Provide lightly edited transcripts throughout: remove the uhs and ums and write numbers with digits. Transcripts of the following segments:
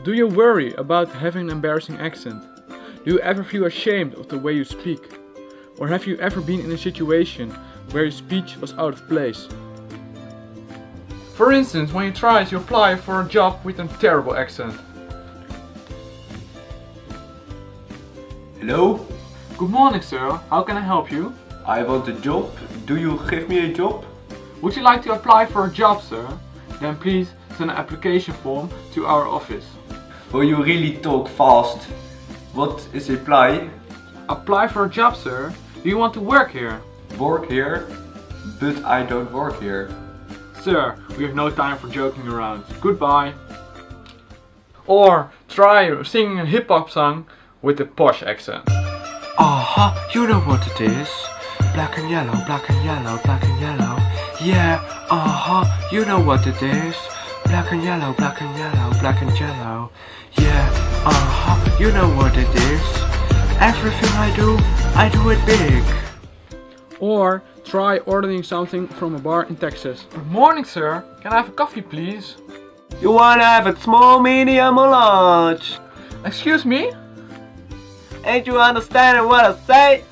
Do you worry about having an embarrassing accent? Do you ever feel ashamed of the way you speak? Or have you ever been in a situation where your speech was out of place? For instance, when you try to apply for a job with a terrible accent. Hello? Good morning, sir. How can I help you? I want a job. Do you give me a job? Would you like to apply for a job, sir? Then please send an application form to our office. Will you really talk fast? What is apply? Apply for a job, sir. Do you want to work here? Work here? But I don't work here. Sir, we have no time for joking around. Goodbye. Or try singing a hip hop song with a posh accent. You know what it is. Black and yellow, black and yellow, black and yellow. Yeah, you know what it is. Black and yellow, black and yellow, black and yellow. Yeah, you know what it is. Everything I do it big. Or try ordering something from a bar in Texas. Good morning, sir. Can I have a coffee, please? You wanna have it small, medium or large? Excuse me? Ain't you understanding what I say?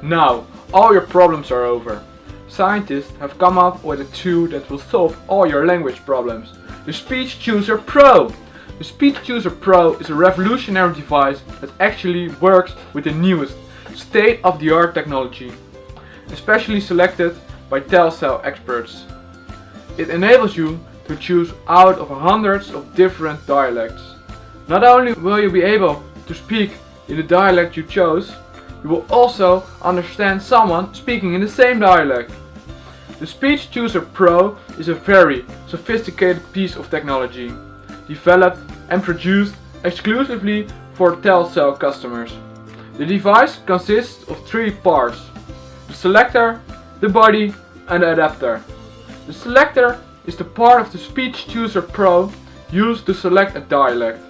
Now, all your problems are over. Scientists have come up with a tool that will solve all your language problems. The SpeechChooser Pro! The SpeechChooser Pro is a revolutionary device that actually works with the newest, state-of-the-art technology, especially selected by TelSell experts. It enables you to choose out of hundreds of different dialects. Not only will you be able to speak in the dialect you chose, you will also understand someone speaking in the same dialect. The SpeechChooser Pro is a very sophisticated piece of technology, developed and produced exclusively for TelSell customers. The device consists of three parts: the selector, the body and the adapter. The selector is the part of the SpeechChooser Pro used to select a dialect.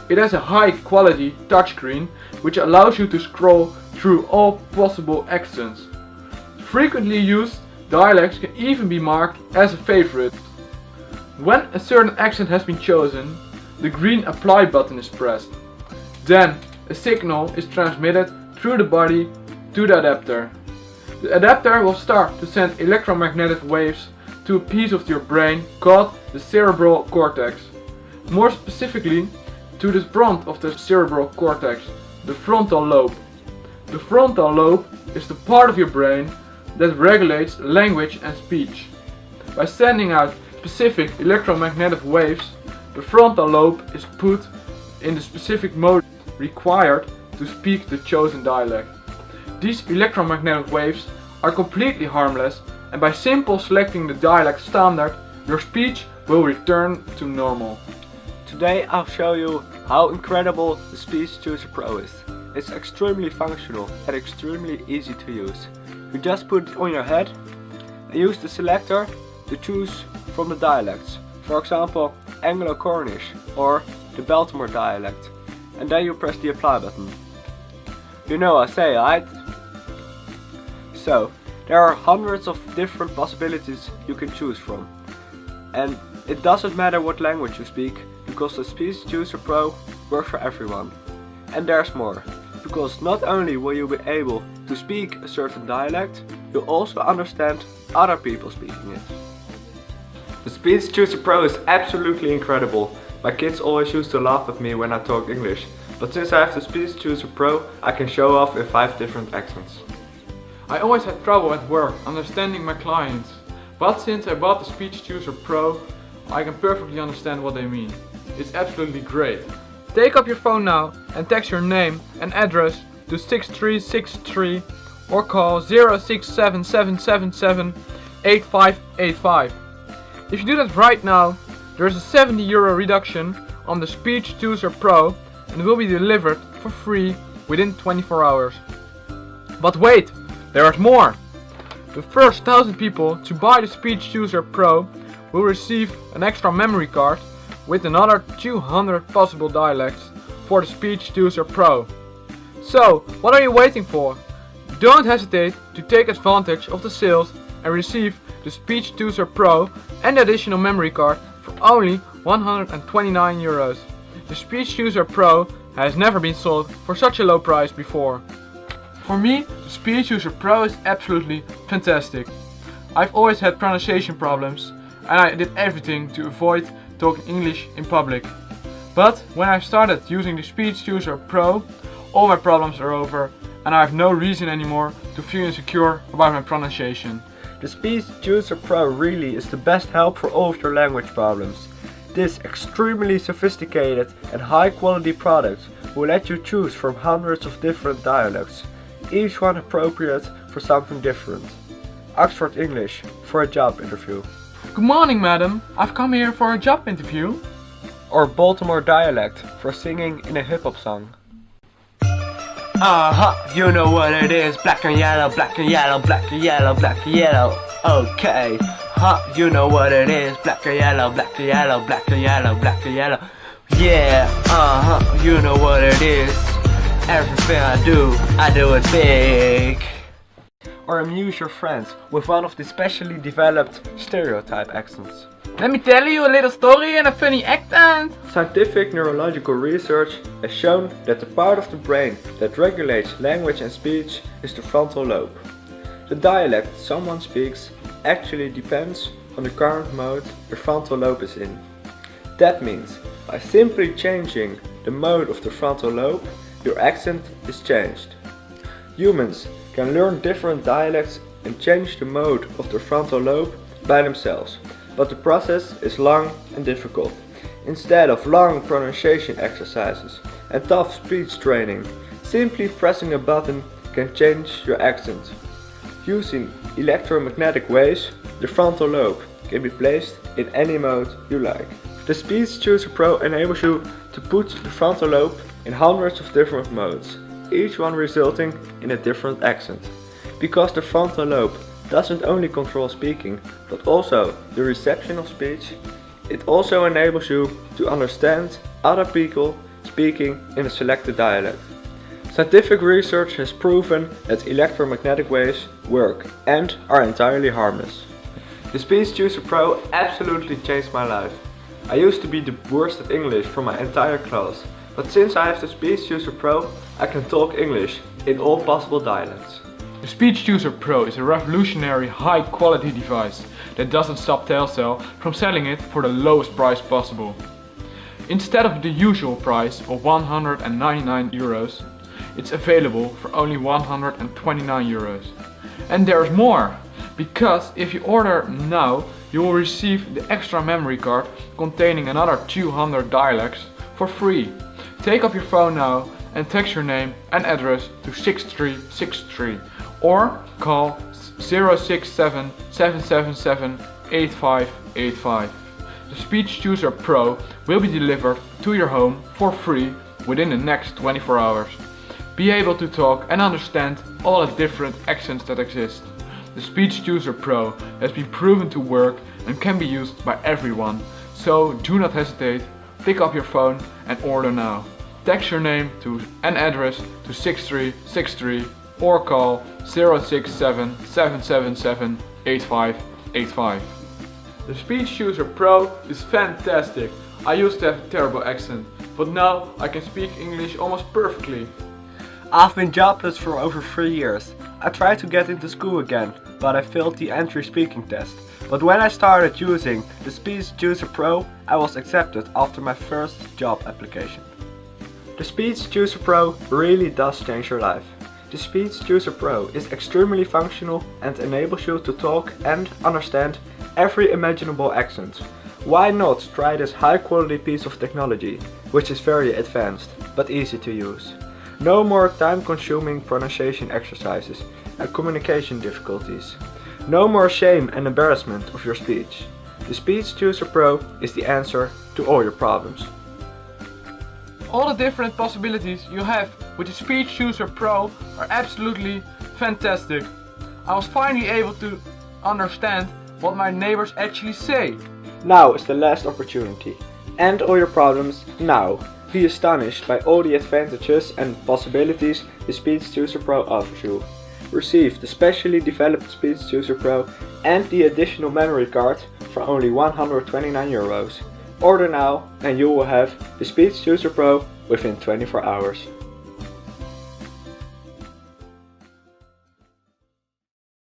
It has a high quality touchscreen which allows you to scroll through all possible accents. Frequently used dialects can even be marked as a favorite. When a certain accent has been chosen, the green apply button is pressed. Then a signal is transmitted through the body to the adapter. The adapter will start to send electromagnetic waves to a piece of your brain called the cerebral cortex. More specifically, to the front of the cerebral cortex, the frontal lobe. The frontal lobe is the part of your brain that regulates language and speech. By sending out specific electromagnetic waves, the frontal lobe is put in the specific mode required to speak the chosen dialect. These electromagnetic waves are completely harmless, and by simply selecting the dialect standard, your speech will return to normal. Today I'll show you how incredible the SpeechChooser Pro is. It's extremely functional and extremely easy to use. You just put it on your head and use the selector to choose from the dialects. For example, Anglo-Cornish or the Baltimore dialect. And then you press the apply button. You know I say, right? So, there are hundreds of different possibilities you can choose from. And it doesn't matter what language you speak, because the SpeechChooser Pro works for everyone. And there's more, because not only will you be able to speak a certain dialect, you'll also understand other people speaking it. The SpeechChooser Pro is absolutely incredible. My kids always used to laugh at me when I talk English, but since I have the SpeechChooser Pro, I can show off in 5 different accents. I always had trouble at work understanding my clients, but since I bought the SpeechChooser Pro, I can perfectly understand what they mean. It's absolutely great. Take up your phone now and text your name and address to 6363 or call 067777 8585. If you do that right now, there is a €70 reduction on the SpeechChooser Pro and it will be delivered for free within 24 hours. But wait, there is more! The first 1000 people to buy the SpeechChooser Pro will receive an extra memory card with another 200 possible dialects for the SpeechChooser Pro. So, what are you waiting for? Don't hesitate to take advantage of the sales and receive the SpeechChooser Pro and the additional memory card for only 129 euros. The SpeechChooser Pro has never been sold for such a low price before. For me, the SpeechChooser Pro is absolutely fantastic. I've always had pronunciation problems and I did everything to avoid talking English in public. But when I started using the SpeechChooser Pro, all my problems are over and I have no reason anymore to feel insecure about my pronunciation. The SpeechChooser Pro really is the best help for all of your language problems. This extremely sophisticated and high quality product will let you choose from hundreds of different dialects, each one appropriate for something different. Oxford English for a job interview. Good morning, madam. I've come here for a job interview. Or Baltimore dialect for singing in a hip-hop song. You know what it is, black and yellow, black and yellow, black and yellow, black and yellow. Okay, you know what it is, black and yellow, black and yellow, black and yellow, black and yellow. Yeah, you know what it is. Everything I do it big. Or amuse your friends with one of the specially developed stereotype accents. Let me tell you a little story in a funny accent. Scientific neurological research has shown that the part of the brain that regulates language and speech is the frontal lobe. The dialect someone speaks actually depends on the current mode the frontal lobe is in. That means by simply changing the mode of the frontal lobe, your accent is changed. Humans can learn different dialects and change the mode of the frontal lobe by themselves, but the process is long and difficult. Instead of long pronunciation exercises and tough speech training, simply pressing a button can change your accent. Using electromagnetic waves, the frontal lobe can be placed in any mode you like. The SpeechChooser Pro enables you to put the frontal lobe in hundreds of different modes, each one resulting in a different accent. Because the frontal lobe doesn't only control speaking, but also the reception of speech, it also enables you to understand other people speaking in a selected dialect. Scientific research has proven that electromagnetic waves work and are entirely harmless. The SpeechChooser Pro absolutely changed my life. I used to be the worst at English for my entire class, but since I have the SpeechChooser Pro, I can talk English in all possible dialects. The SpeechChooser Pro is a revolutionary high-quality device that doesn't stop TelSell from selling it for the lowest price possible. Instead of the usual price of 199 euros, it's available for only 129 euros. And there's more, because if you order now, you will receive the extra memory card containing another 200 dialects for free. Take up your phone now and text your name and address to 6363 or call 067 777 8585. The SpeechChooser Pro will be delivered to your home for free within the next 24 hours. Be able to talk and understand all the different accents that exist. The SpeechChooser Pro has been proven to work and can be used by everyone, so do not hesitate, pick up your phone and order now. Text your name and address to 6363 or call 067 777 8585. The SpeechChooser Pro is fantastic. I used to have a terrible accent, but now I can speak English almost perfectly. I've been jobless for over 3 years. I tried to get into school again, but I failed the entry speaking test. But when I started using the SpeechChooser Pro, I was accepted after my first job application. The SpeechChooser Pro really does change your life. The SpeechChooser Pro is extremely functional and enables you to talk and understand every imaginable accent. Why not try this high quality piece of technology, which is very advanced but easy to use. No more time consuming pronunciation exercises and communication difficulties. No more shame and embarrassment of your speech. The SpeechChooser Pro is the answer to all your problems. All the different possibilities you have with the SpeechChooser Pro are absolutely fantastic. I was finally able to understand what my neighbors actually say. Now is the last opportunity. End all your problems now. Be astonished by all the advantages and possibilities the SpeechChooser Pro offers you. Receive the specially developed SpeechChooser Pro and the additional memory card for only 129 euros. Order now and you will have the SpeechChooser Pro within 24 hours.